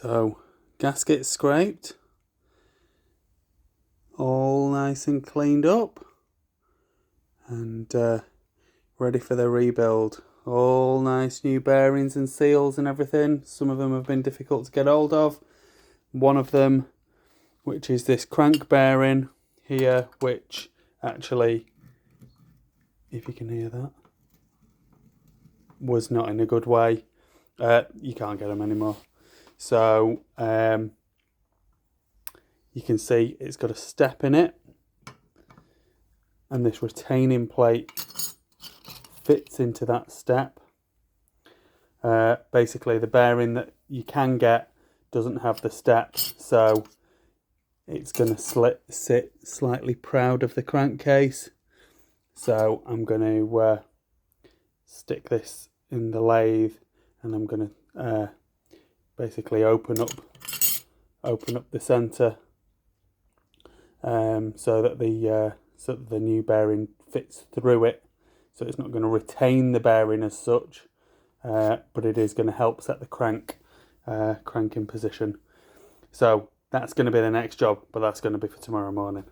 So, gasket scraped, all nice and cleaned up, and ready for the rebuild. All nice new bearings and seals and everything. Some of them have been difficult to get hold of. One of them, which is this crank bearing here, which actually, if you can hear that, was not in a good way. You can't get them anymore. So you can see it's got a step in it, and this retaining plate fits into that step. Basically, the bearing that you can get doesn't have the step, so it's going to sit slightly proud of the crankcase. So I'm going to stick this in the lathe, and I'm going to basically open up the centre, so that the new bearing fits through it. So it's not going to retain the bearing as such, but it is going to help set the crank in position. So that's going to be the next job, but that's going to be for tomorrow morning.